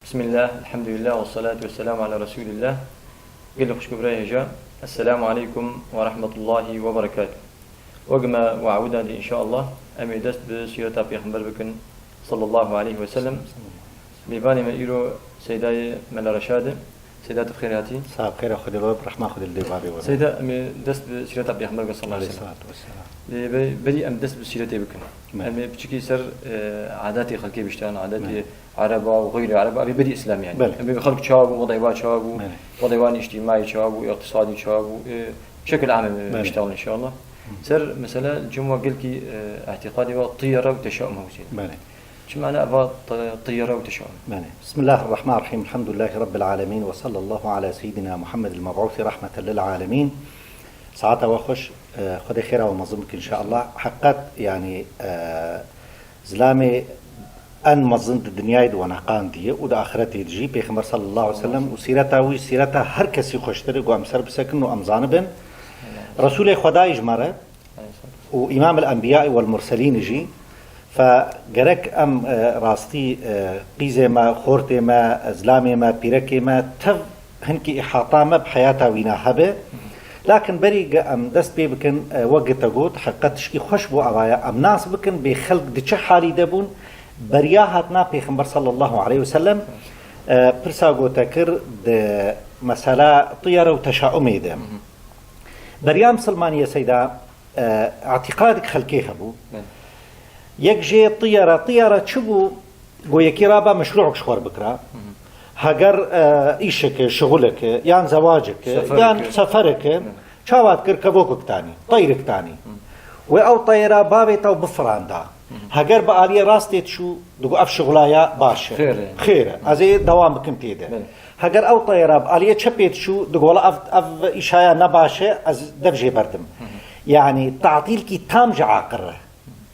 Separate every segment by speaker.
Speaker 1: بسم الله الحمد لله والصلاة والسلام على رسول الله. قل خوش كبرى هجا. السلام عليكم ورحمة الله وبركاته. وقما وعودا إن شاء الله أمي دست بسيرة بيغمبر بكن صلى الله عليه وسلم. بيباني من إيرو سيداي من رشاد سيدات بخيراتي
Speaker 2: صاحب خير أخذ الواب رحمة أخذ الدبابي
Speaker 1: سيدا أمي دست بسيرة بيغمبر صلى الله عليه وسلم. بدي أم دست بسيرتي بكن. أمي بشكل سر عاداتي خلقي بشتان عاداتي عربة وغير عربة أبي بدي إسلام يعني. أبي بخلق شاب ووضعيات شاب ووضعيات اجتماعي شاب واقتصادي شاب بشكل عام بشتغل إن شاء الله. سر مثلا الجمعة قلكي اعتقادي والطيرة وتشاؤم هوسين. شو معنى أبغى طيرة وتشاؤم؟
Speaker 2: بسم الله الرحمن الرحيم. الحمد لله رب العالمين وصلى الله على سيدنا محمد المبعوث رحمة للعالمين. ساعتها وخش خذ خيرا ومظلمك إن شاء الله. حقت يعني زلامي أن مظلمت الدنيا ونقان دي وده آخرتي تجي بيخمر صلى الله عليه وسلم وسيرتها وسيرتها هر كسي خوشترق وأمسر بسكن وأمزانبن رسول خداي جمرة وإمام الأنبياء والمرسلين يجي فجرك أم راستي قيزة ما خورتي ما زلامي ما بيركي ما تف هنكي إحاطة ما بحياتها ويناهبه لكن بري أم دست بي بكن وقت تقول حقت شكي خشبو أبايا أم ناس بكن بخلق دي حالي دبون برياهاتنا بيخمبر صلى الله عليه وسلم برسا قوتكر ده مسألة طيرة وتشاؤمي ده بريام سلمانية سيدة اعتقادك خلقيها بو يكجي طيرة شبو قويكي رابا مشروعك شخور بكرا هاگر إيشك شغلك يعني زواجك يعني سفرك شاوات كركبوك تاني طيرك تاني و طيرة بابي تو بفراندا هاگر بآلية راستي تشو دقو أف شغلايا باشا خير أزي دوام بكم تيدا هاگر أو طيرة بآلية شبيت شو دقو ولا أف إشايا نباشا أز دفجي بردم يعني تعطيل كي تام جعاقره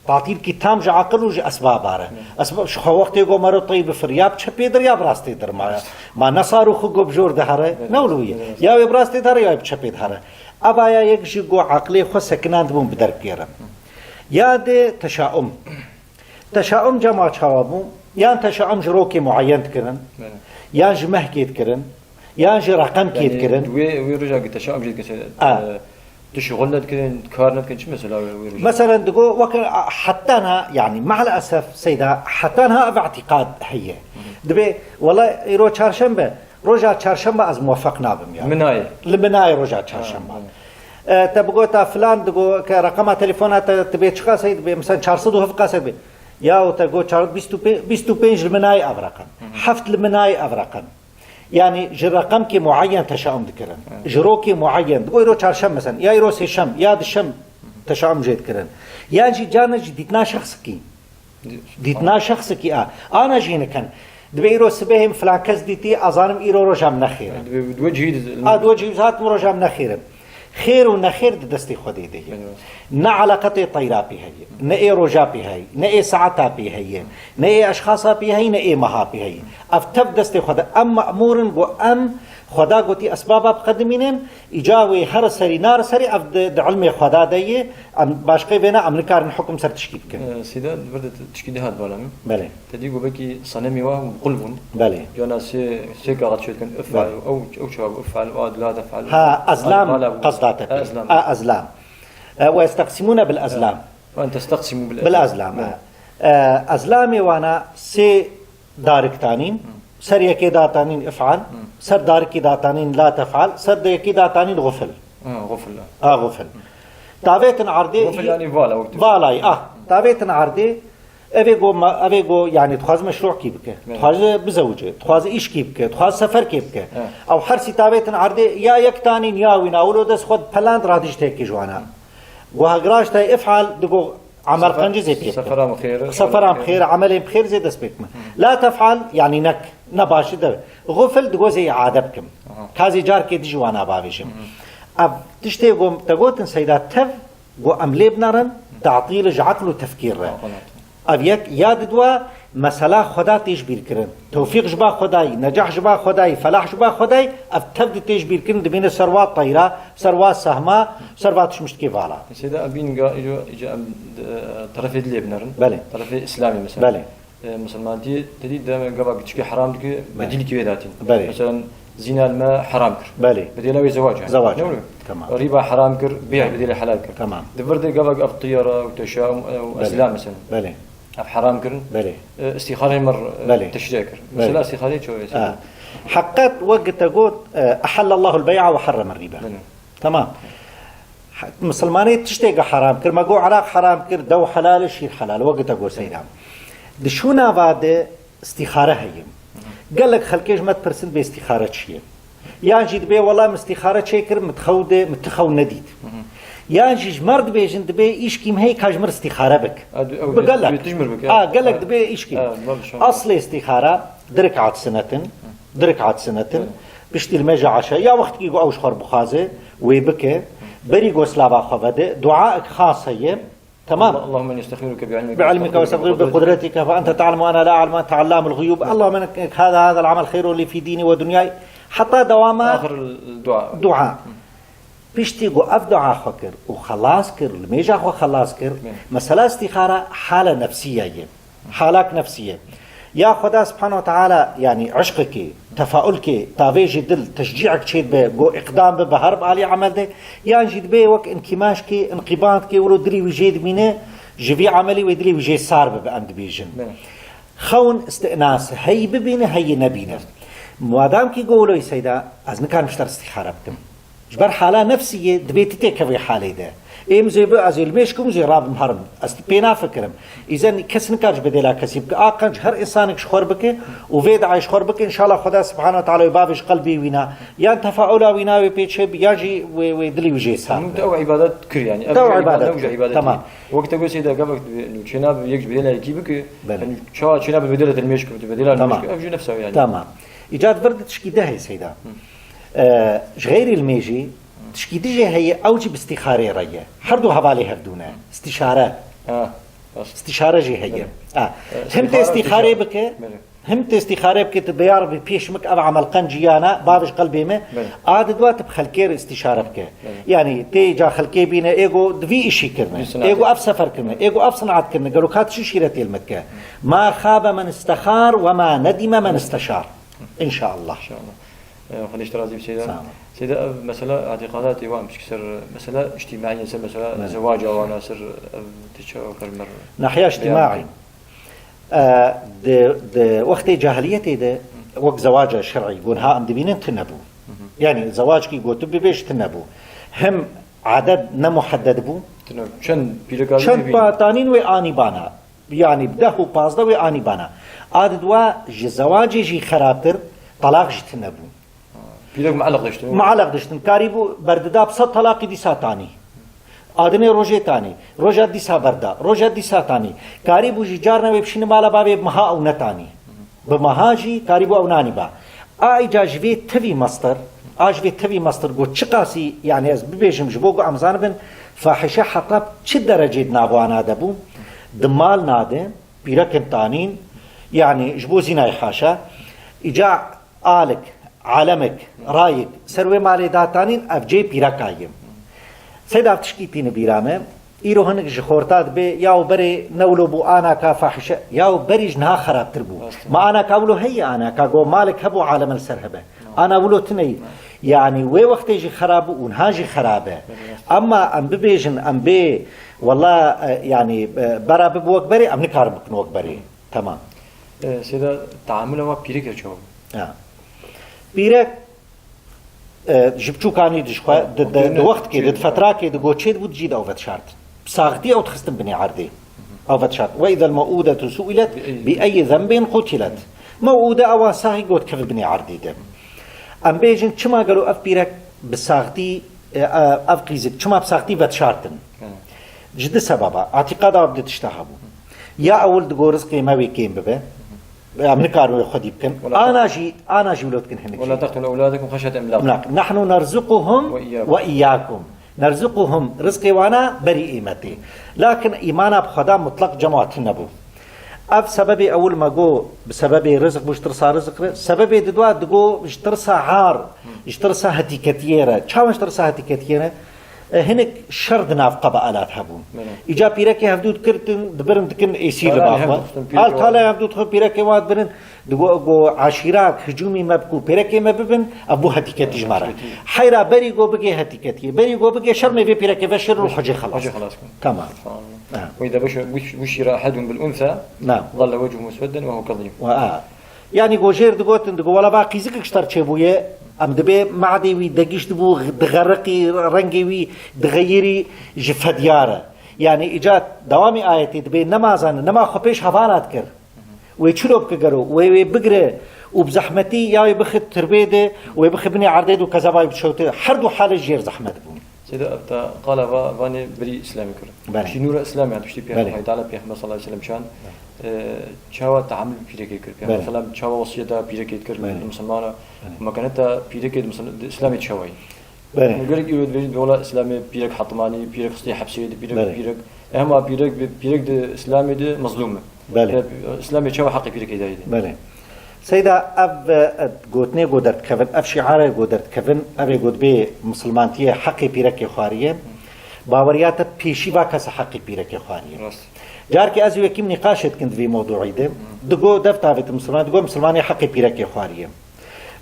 Speaker 2: تعطيل كي تام جعاقر وجي أسباب آره أسباب شو وقت يقو مرو طيب فرياب شبي درياب راستي در ما نصارو خو بجور دهره نولوية يا براستي دهره يا بشبي دهره أبايا يكجي قو عقلي خو سكنان دبون بدر بيرم ياد تشاؤم جماعة شوابو يان تشاؤم جروكي معين تكرن يان جمه كيت كرن يان جي رقم كيت كرن
Speaker 1: ويرجع تشاؤم جيد كسر تشغلنا كذا كارنا كذا شو
Speaker 2: مثلا تقول حتى أنا يعني مع الأسف سيدة حتى أنا باعتقاد هي دبي والله يروح چهارشنبه رجع چهارشنبه از موفق نابم يعني مناي رجع چهارشنبه تبغى تا فلان تقول كرقم تليفونات تبي تشخص سيد مثلا 400 قاصد بي يا تقول 25 المناي أبرقم حفت المناي أبرقم يعني جرقم كي معين تشاؤم ذكرن جروكي معين تقول يرو چهارشنبه مثلا يا يرو سهشنبه يا دشنبه تشاؤم جيد كرن يا جي جانا ديتنا شخص كي أنا جينا كان دبي يرو سبهم فلان كز ديتي أظانم يرو رجام نخير دوجهي ذات مرجام نخير خير ونخير دستي خدي ده نا علاقة طيرة بهاي نا إيه رجا بهاي نا إيه ساعة بهاي نا إيه أشخاص بهاي نا إيه مها بهاي أفتف دستي خدا أم مأمور بو أم خدا قوتي أسباب بقدمينن إجاوي هر سري نار سري أفد علم خدا ده أم باشقي بينا أمريكا حكم سر تشكيل كن
Speaker 1: سيدا برد تشكيل هاد بالام
Speaker 2: بله
Speaker 1: تدي قبكي صنمي واه قلبون
Speaker 2: بله
Speaker 1: جانا سي قاعد شو كان افعل أو شو افعل أو لا تفعل
Speaker 2: ها أزلام قصداتك أزلام ويستقسمون بالأزلام
Speaker 1: وأنت تستقسم
Speaker 2: بالأزلام أزلامي وأنا سي دارك تانين سر يكي داتانين افعل سر داركي داتانين لا تفعل سر يكي داتانين غفل غفل تابيتن عرضي
Speaker 1: غفل يعني
Speaker 2: بالاي تابيتن عرضي أبيجو يعني تخاز مشروع كيبك تخاز بزوجة تخاز إيش كيبك تخاز سفر كيبك أو حرسي تابيتن عرضي يا يكتانين يا وين أولو دس خد بلاند راديش تيكي جوانا وهجراش تاي افعل دقو عمل قنجي زي بيك سفرام خير عملي بخير زي دس بيكم لا تفعل يعني نك نباشي ده غفل دقو زي عادبكم كازي جار كي دجوانا بابيشم أب تشتي قوم تقوتن سيدات تف قو أملي بنارن تعطيل جعقل وتفكير أبيك ياد دوا مسألة خدا تشبير كرن توفيق جبا خداي نجاح جبا خداي فلاح جبا خداي أفتبد تشبير كرن دبين سروات طيرة سروات سهمة سروات شمشتكي فعلا
Speaker 1: سيدا أبين إجا طرف اللي بنرن
Speaker 2: بله
Speaker 1: طرف إسلامي مثلا
Speaker 2: بله
Speaker 1: مسلمانتي تدي دائما قبل تشكي حرام تشكي بديل كبيراتين
Speaker 2: بله.
Speaker 1: مثلا زنا الماء حرام كر
Speaker 2: بله
Speaker 1: بديل زواج يعني.
Speaker 2: زواج تمام.
Speaker 1: ربا حرام كر بيع بديل حلال كر
Speaker 2: تمام.
Speaker 1: دبرت قبل الطيارة وتشاؤم وأسلام مثلا
Speaker 2: بله
Speaker 1: أف حرام كر
Speaker 2: بله
Speaker 1: استخارة مر تشريع كر مثلا استخارة شو يصير
Speaker 2: حقت وقت تقول أحل الله البيع وحرم الربا تمام. مسلمانية تشتيق حرام كر ما جو عراق حرام كر دو حلال شيء حلال وقت تقول سيدام دشونا بعد استخارة هيم قال لك خلكيش ما تبرسنت باستخارة شيء يعني جيت بيه والله مستخارة شيء كر متخودة متخو نديد يعني جيج مرد بيجن دبي إيش كيم هيك هاجمر استخارة بك بقول لك قال لك دبي إيش كيم أصل استخارة درك عاد سنة بشتي المجا عشاء يا وقت كيقو أوش خور بخازة ويبكي بريقو سلابا خفده دعائك خاص هي تمام.
Speaker 1: اللهم اني استخيرك
Speaker 2: بعلمك واستغفرك بقدرتك فانت تعلم وانا لا اعلم انت علام الغيوب. اللهم انك هذا العمل خير لي في ديني ودنياي حتى دوامات
Speaker 1: اخر الدعاء
Speaker 2: بيشتي جو اف دعاء فكر وخلاص كر الميجا خو خلاص كر مساله استخاره حاله نفسيه حالك نفسيه يا خدا سبحانه وتعالى يعني عشقك تفاؤلك تافيج دل تشجيعك شيء بجو اقدام بهرب علي عمل ده يعني جد بي وك انكماشك انقباضك ولو دري وجيد مينه جفي عملي ودري وجي صار بأند بيجن خون استئناس هي ببينه هي نبينه مادام كي قولوا يا سيدا از نكان مشتر استخاره بكم جبر حاله نفسيه دبيتي تكفي حالي ده ايم زي بقى زي المشكم زي راب مهرم بينا فكرم اذا كسن كارج بدلا كسب اقنج هر انسانك شخور بك وفيد عايش خور بك ان شاء الله خدا سبحانه وتعالى يبابش قلبي وينا يا تفاعل وينا وبيتشب ياجي ودلي وجي صار
Speaker 1: او عبادات كر يعني
Speaker 2: او عبادات
Speaker 1: تمام وقت اقول سيدا قبل شناب يجي بدلا يجيبك شو شناب بدلا المشكم بدلا المشكم افجي نفسه يعني
Speaker 2: تمام ايجاد برد تشكيده هي سيدا غير الميجي تشكيدي هي أوجب استخارة رأيه حردو هبالي هردونا استشارة استشارة جي هي هم استخارة بك هم استخارة بك تبيار ببيش مك أب عمل قنجيانا بابش قلبي ما عاد دوات بخلكير استشارة بك يعني تيجا خلكي بينا إيجو دوي إشي كرنا إيجو أب سفر كرنا إيجو أب صنعت كرنا قالوا كات شو شيرتي المكة ما خاب من استخار وما ندم من استشار إن شاء الله
Speaker 1: خليش ترازي بسيدا سيدا مثلا اعتقادات يوام مش كسر مثلا اجتماعيا مثلا زواج او ناصر تشاور مر
Speaker 2: ناحيه اجتماعي د وقت جاهليتي ده وقت زواج شرعي يقول ها عند بينن تنبو يعني زواج كي يقول تبي بيش تنبو هم عدد نمحدد بو
Speaker 1: شن بيلقى
Speaker 2: شن باتانين واني بانا يعني بده وبازده واني بانا عدد وا زواج جي خرابتر طلاق جتنبو
Speaker 1: بيلك
Speaker 2: معلق دشتن كاريبو برددا بصد طلاق دي ساتاني آدني روجه تاني روجه دي سابردا روجه دي ساتاني كاريبو جارنا بيبشين مالا بابي مها او نتاني بمهاجي كاريبو او ناني با ايجا جوي تفي مصدر اجوي تفي مصدر قو چقاسي يعني از ببيجم جبوغو امزان بن فاحشه حتى چه درجه نابوانا دبو دمال ناده بيركن تانين يعني جبو زيناي حاشا اجا آلك عالمك رايك سروي مالي داتانين افجي بيراكايم سيدا تشكيتين بيرامه ايرو هنك جخورتات بي ياو بري نولو بو انا كا فاحشه ياو بري جنها خراب تربو ما انا كاولو هي انا كاغو مالك هبو عالم السرهبه انا ولو تني يعني وي وقت يجي خراب ونهاجي خرابه اما ام ببيجن ام بي والله يعني برا ببوك بري ام نكار بكنوك بري تمام
Speaker 1: سيدا تعامله بيرك جو
Speaker 2: بيرك جبتو كاني دشخوا د وقت كي د فتره كي د غوچيد بود جيد او شرط ساغتي او تخستم بني عردي او شرط واذا الموءودة سئلت باي ذنب قتلت موءودة او ساغي غوت كف بني عردي ده ام بيجن چما قالوا اف بيرك بساغتي اف قيزك چما بساغتي بت شرطن جد سببا اعتقاد عبد تشتهبو يا اول د غورس كي ما بكيم ببه من كارو خدي بكن انا جي ولادكن هنك
Speaker 1: ولا تقتلوا اولادكم خشيه املاق
Speaker 2: نحن نرزقهم واياكم نرزقهم رزقي وانا بريء متي لكن ايمانا بخدا مطلق جماعه النبو اف سبب اول ما جو بسبب رزق مشترسا رزق سبب ددوا دغو مشترسا عار اشترسا هتيكتيره چا مشترسا هتيكتيره هناك شرد ناف قبائلات هبون إجا بيرك هفدود كرتن دبرن تكن إيسيل باخوا قال طالع هفدود خو بيرك واد برن دو عشيرات هجومي مبكو بيرك مببن أبو هتيكتي جمارة حيرا بري جو بقي هتيكتي بري جو بقي شرم في بيرك بشر الحجة خلاص تمام
Speaker 1: وإذا بشر أحدهم بالأنثى
Speaker 2: نعم
Speaker 1: ظل وجهه مسودا وهو كظيم
Speaker 2: يعني جوجير دقوتن دقو ولا باقي زك اشتر شبويه ام دبي معدي وي دقيش دبو دغرقي رنگي وي دغيري جفدياره يعني اجات دوامي ايتي دبي نمازان نما خبيش حوالات كر وي چلوب كغرو وي بغره وبزحمتي يا بخت تربيده وي بخبني عرضيد وكذا باي بشوت حردو حال جير زحمت بو
Speaker 1: سيدا قال فاني بري اسلامي كر شي نور اسلامي عندك بيان الله تعالى بيحمد صلى الله عليه وسلم شان چاوا تعامل پیرکی کرد مثلا چاوا وصیت پیرکی کرد مسلمان مكانتا پیرکی اسلامی چاوی نقولك يود بيجي دولا اسلامي پیرک حطماني پیرک خصي حبسي پیرک اهم پیرک اسلامي ده مظلومه اسلامي چاوا حق پیرکی دايد
Speaker 2: بله سيدا اب گوتني گودرت كفن اف شعار گودرت كفن ابي گود بي مسلمانتي حق پیرکی خواريه باوريات پیشي واکس حق پیرکی خواريه جاركي ازو يكيم نقاشت كنت في موضوعي ده دقو دفتا في مسلمان دقو مسلماني حقي بيركي خواريه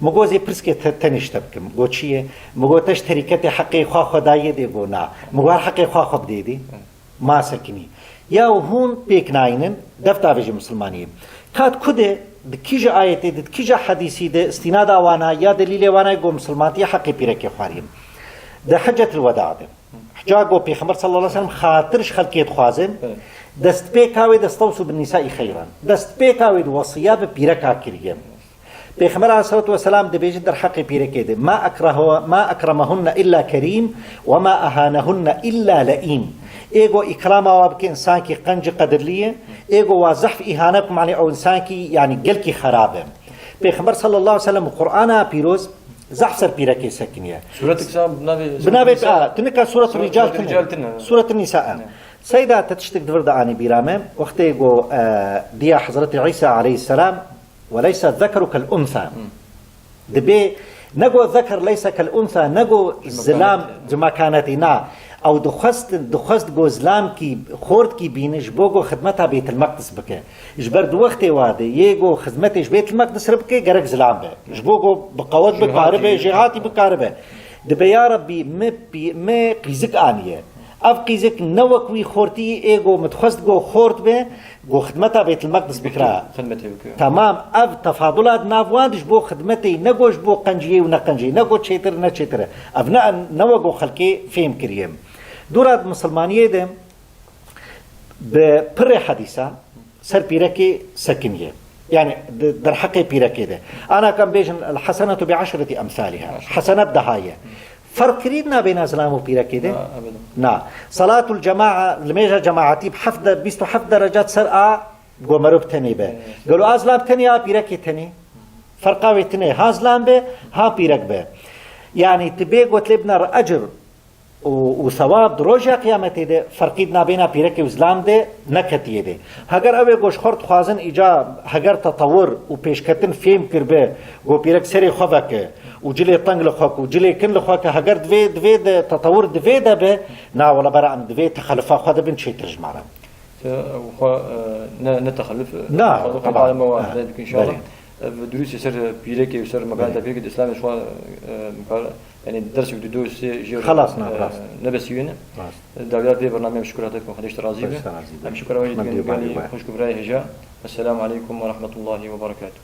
Speaker 2: مگو زي برسكي تنشتبكم مگو چيه مگو تشتري كتي حقي خوا خدايه دي گو نا مگو حقي خوا خب دي ما سكني يا هون بيك ناينن دفتا في مسلمانيه كات كده دكيجا آيتي دكيجا حديثي ده استناد وانا يا دليل وانا گو مسلمانتي حقي بيركي خواريه ده حجة الوداع ده حجاجو بيخمر صلى الله عليه وسلم خاطرش خلقيت خوازن دست بيكاوي دستوصوا بالنساء خيرا دست بيكاوي وصية ببيركا كريم بيخمر عليه الصلاة والسلام دبيج در حق بيركيد ما أكرمهن إلا كريم وما أهانهن إلا لئيم إيجو إكراما وابك إنسان كي قنج قدر ليه إيجو وازحف إهانكم عليه أو إنسان كي يعني قلكي خرابه بيخمر صلى الله عليه وسلم القرآن بيروز زحف سر بيركي سكنية
Speaker 1: سورة كسام
Speaker 2: بنابي تنكا سورة الرجال سورة النساء سيدا تتشتك دفرد عني بيرامه وقت يقول ديا حضرة عيسى عليه السلام وليس الذكر كالأنثى دبي نقو الذكر ليس كالأنثى نقو زلام زما كانتنا أو دخست جو زلام كي خورد كي بينش بوجو خدمتها بيت المقدس بك إجبر وقت وادي يجو خدمتش بيت المقدس ربك جرك زلام به إجبوجو بقوات بكاربه جهاتي بكاربه دبي يا ربي ما قيزك آنية أفقيزك نوكوي خورتي إيجو متخصد جو خورت به جو خدمتها بيت المقدس بكرا تمام أف تفاضلات نافوادش بو خدمتي نجوش بو قنجي ونقنجي نجو تشيتر نتشيتر أبناء نوجو خلقي فيم كريم دورات مسلمانية دم ببر حديثة سر بيركي سكنية يعني در حقي بيركي ده أنا كم بيجن الحسنة بعشرة أمثالها حسنات دهاية فرق كريدنا بين اسلام وبيركي ده نا صلاه الجماعه لميجا جماعتي بحفظ درجات سرعه غمرب تني به قالوا ازلام تني بيركي تني فرقاوي تني هازلام به ها بيرك به يعني تبي قلت لبنا اجر وثواب دروجه قيامتي ده فرقيدنا بين بيركي واسلام ده نكتي ده اگر اوي گوش خورد خوازن ايجا اگر تطور وبيشكتن فيم كربه و بيرك سري خوفك وجلي طنق لخوك وجلي كن لخوك هجر دويد تطور دويد به نا ولا برا عن دويد تخلفا خد بن شيء ترجمعنا
Speaker 1: نتخلف
Speaker 2: طبعا
Speaker 1: ان شاء الله دروس يصير بيرك يصير مقاعد بيرك الاسلام شو يعني درس بدوس
Speaker 2: خلاص
Speaker 1: نبسيونه دولات في برنامج شكراتكم خديش رازي شكرا واجد خوش كبراي هجا السلام عليكم ورحمه الله وبركاته.